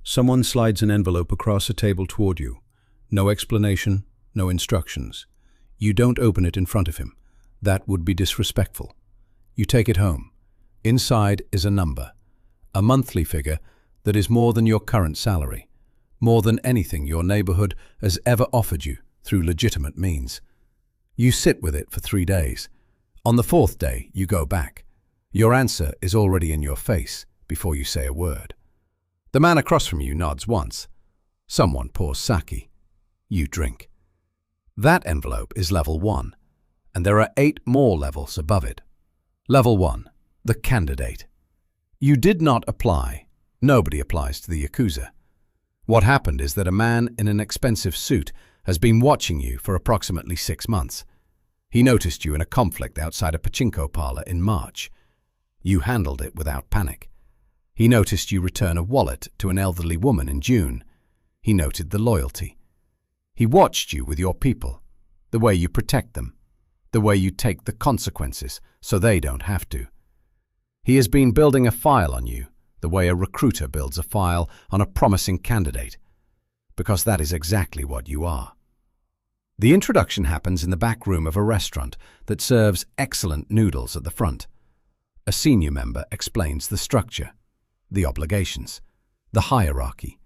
Someone slides an envelope across a table toward you. No explanation, no instructions. You don't open it in front of him. That would be disrespectful. You take it home. Inside is a number, a monthly figure that is more than your current salary, more than anything your neighborhood has ever offered you through legitimate means. You sit with it for 3 days. On the 4th day, you go back. Your answer is already in your face before you say a word. The man across from you nods once. Someone pours sake. You drink. That envelope is level 1, and there are 8 more levels above it. Level 1, the candidate. You did not apply. Nobody applies to the Yakuza. What happened is that a man in an expensive suit has been watching you for approximately 6 months. He noticed you in a conflict outside a pachinko parlor in March. You handled it without panic. He noticed you return a wallet to an elderly woman in June. He noted the loyalty. He watched you with your people, the way you protect them, the way you take the consequences so they don't have to. He has been building a file on you, the way a recruiter builds a file on a promising candidate, because that is exactly what you are. The introduction happens in the back room of a restaurant that serves excellent noodles at the front. A senior member explains the structure, the obligations, the hierarchy.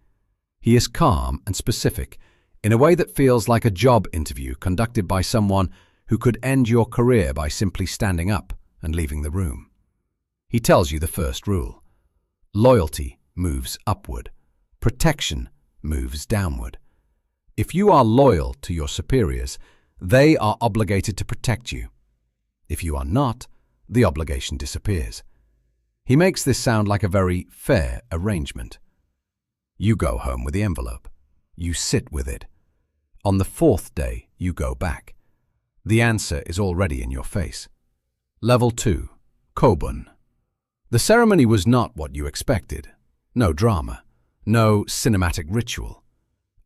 He is calm and specific in a way that feels like a job interview conducted by someone who could end your career by simply standing up and leaving the room. He tells you the first rule. Loyalty moves upward. Protection moves downward. If you are loyal to your superiors, they are obligated to protect you. If you are not, the obligation disappears. He makes this sound like a very fair arrangement. You go home with the envelope. You sit with it. On the 4th day, you go back. The answer is already in your face. Level 2, Kobun. The ceremony was not what you expected. No drama, no cinematic ritual.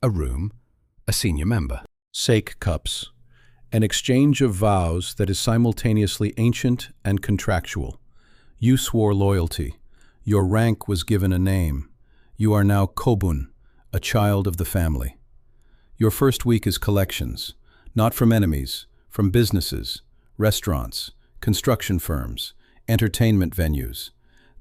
A room, a senior member. Sake cups. An exchange of vows that is simultaneously ancient and contractual. You swore loyalty. Your rank was given a name. You are now Kobun, a child of the family. Your first week is collections, not from enemies, from businesses, restaurants, construction firms, entertainment venues.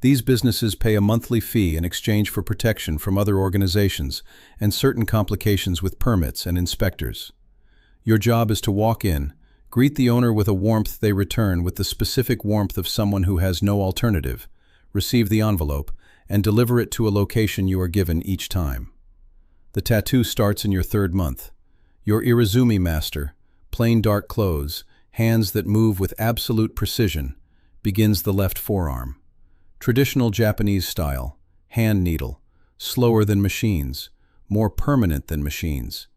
These businesses pay a monthly fee in exchange for protection from other organizations and certain complications with permits and inspectors. Your job is to walk in, greet the owner with a warmth they return with the specific warmth of someone who has no alternative, receive the envelope, and deliver it to a location you are given each time. The tattoo starts in your 3rd month. Your Irizumi master, plain dark clothes, hands that move with absolute precision, begins the left forearm. Traditional Japanese style, hand needle, slower than machines, more permanent than machines.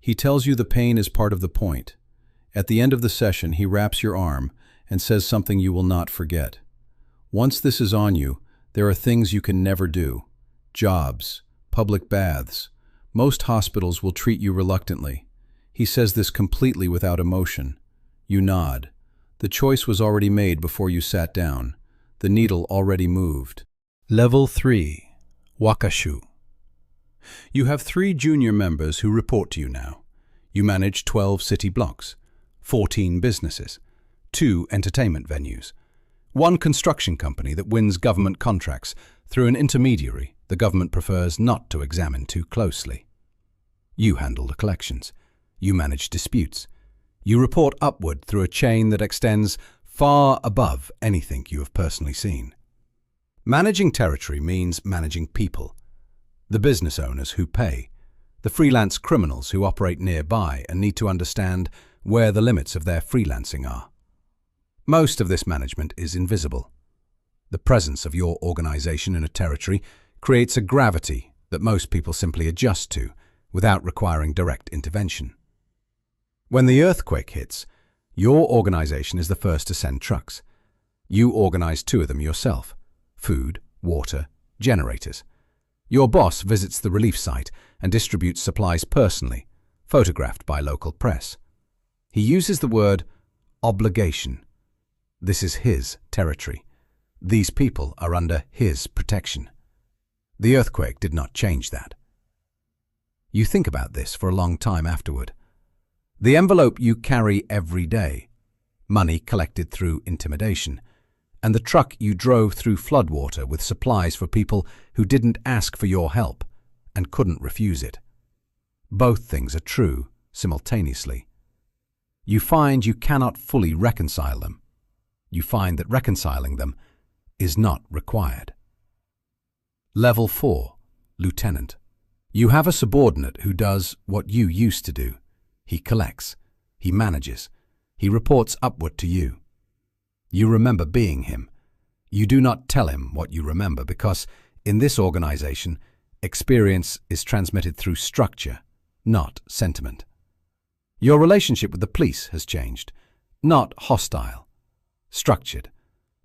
He tells you the pain is part of the point. At the end of the session, he wraps your arm and says something you will not forget. Once this is on you, there are things you can never do. Jobs, public baths. Most hospitals will treat you reluctantly. He says this completely without emotion. You nod. The choice was already made before you sat down. The needle already moved. Level 3, Wakashu. You have 3 junior members who report to you now. You manage 12 city blocks, 14 businesses, 2 entertainment venues, 1 construction company that wins government contracts through an intermediary the government prefers not to examine too closely. You handle the collections. You manage disputes. You report upward through a chain that extends far above anything you have personally seen. Managing territory means managing people. The business owners who pay, the freelance criminals who operate nearby and need to understand where the limits of their freelancing are. Most of this management is invisible. The presence of your organization in a territory creates a gravity that most people simply adjust to without requiring direct intervention. When the earthquake hits, your organization is the first to send trucks. You organize 2 of them yourself: food, water, generators. Your boss visits the relief site and distributes supplies personally, photographed by local press. He uses the word obligation. This is his territory. These people are under his protection. The earthquake did not change that. You think about this for a long time afterward. The envelope you carry every day, money collected through intimidation, and the truck you drove through floodwater with supplies for people who didn't ask for your help and couldn't refuse it. Both things are true simultaneously. You find you cannot fully reconcile them. You find that reconciling them is not required. Level 4, Lieutenant. You have a subordinate who does what you used to do. He collects, he manages, he reports upward to you. You remember being him. You do not tell him what you remember because, in this organization, experience is transmitted through structure, not sentiment. Your relationship with the police has changed, not hostile, structured.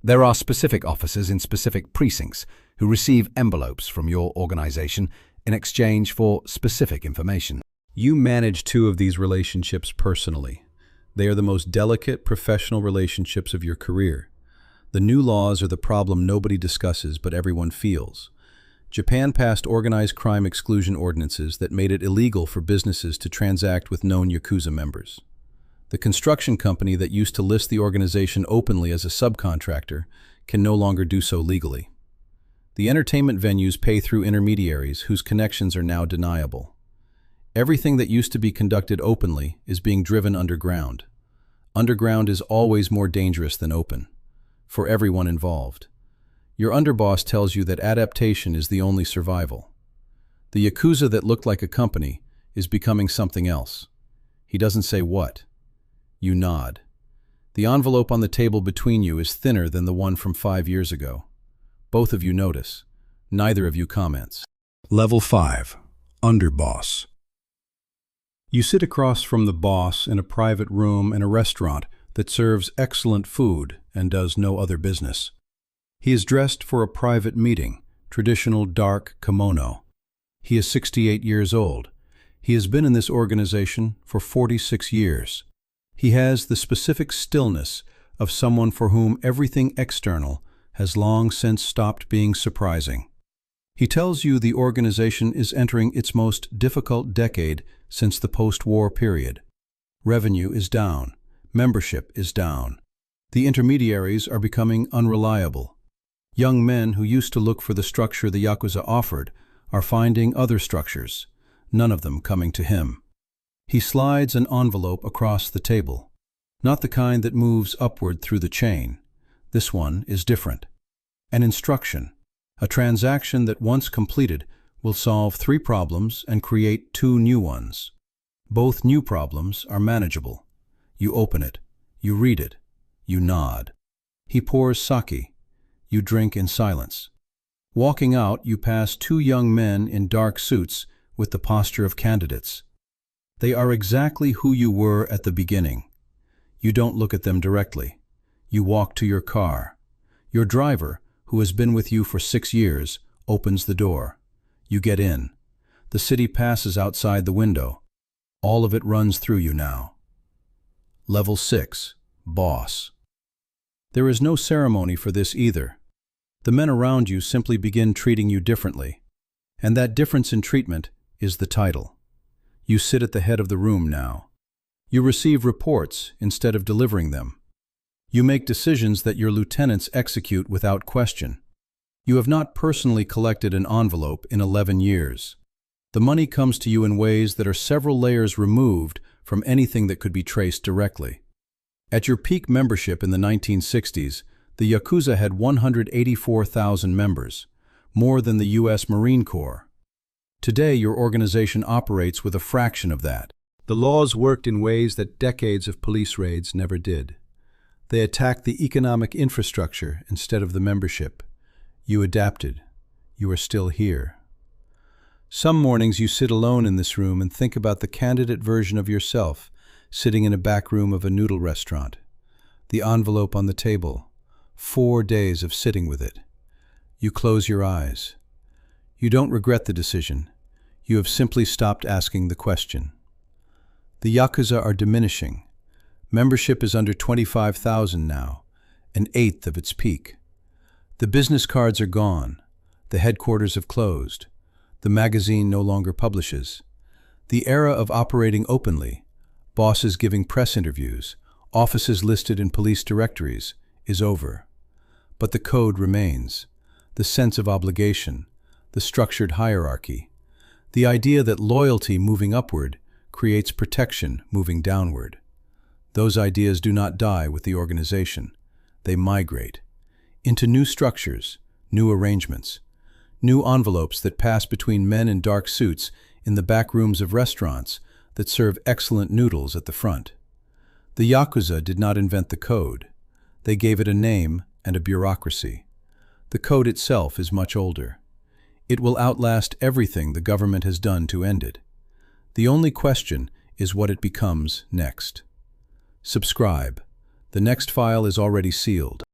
There are specific officers in specific precincts who receive envelopes from your organization in exchange for specific information. You manage 2 of these relationships personally. They are the most delicate professional relationships of your career. The new laws are the problem nobody discusses but everyone feels. Japan passed organized crime exclusion ordinances that made it illegal for businesses to transact with known Yakuza members. The construction company that used to list the organization openly as a subcontractor can no longer do so legally. The entertainment venues pay through intermediaries whose connections are now deniable. Everything that used to be conducted openly is being driven underground. Underground is always more dangerous than open, for everyone involved. Your underboss tells you that adaptation is the only survival. The Yakuza that looked like a company is becoming something else. He doesn't say what. You nod. The envelope on the table between you is thinner than the one from 5 years ago. Both of you notice. Neither of you comments. Level 5, Underboss. You sit across from the boss in a private room in a restaurant that serves excellent food and does no other business. He is dressed for a private meeting, traditional dark kimono. He is 68 years old. He has been in this organization for 46 years. He has the specific stillness of someone for whom everything external has long since stopped being surprising. He tells you the organization is entering its most difficult decade since the post-war period. Revenue is down. Membership is down. The intermediaries are becoming unreliable. Young men who used to look for the structure the Yakuza offered are finding other structures, none of them coming to him. He slides an envelope across the table. Not the kind that moves upward through the chain. This one is different. An instruction, a transaction that once completed will solve 3 problems and create 2 new ones. Both new problems are manageable. You open it, you read it, you nod. He pours sake. You drink in silence. Walking out, you pass 2 young men in dark suits with the posture of candidates. They are exactly who you were at the beginning. You don't look at them directly. You walk to your car. Your driver, who has been with you for 6 years, opens the door. You get in. The city passes outside the window. All of it runs through you now. Level 6, Boss. There is no ceremony for this either. The men around you simply begin treating you differently. And that difference in treatment is the title. You sit at the head of the room now. You receive reports instead of delivering them. You make decisions that your lieutenants execute without question. You have not personally collected an envelope in 11 years. The money comes to you in ways that are several layers removed from anything that could be traced directly. At your peak membership in the 1960s, the Yakuza had 184,000 members, more than the U.S. Marine Corps. Today, your organization operates with a fraction of that. The laws worked in ways that decades of police raids never did. They attacked the economic infrastructure instead of the membership. You adapted. You are still here. Some mornings you sit alone in this room and think about the candidate version of yourself, sitting in a back room of a noodle restaurant. The envelope on the table. 4 days of sitting with it. You close your eyes. You don't regret the decision. You have simply stopped asking the question. The Yakuza are diminishing. Membership is under 25,000 now, an eighth of its peak. The business cards are gone. The headquarters have closed. The magazine no longer publishes. The era of operating openly, bosses giving press interviews, offices listed in police directories, is over. But the code remains. The sense of obligation, the structured hierarchy, the idea that loyalty moving upward creates protection moving downward. Those ideas do not die with the organization. They migrate into new structures, new arrangements, new envelopes that pass between men in dark suits in the back rooms of restaurants that serve excellent noodles at the front. The Yakuza did not invent the code. They gave it a name and a bureaucracy. The code itself is much older. It will outlast everything the government has done to end it. The only question is what it becomes next. Subscribe. The next file is already sealed.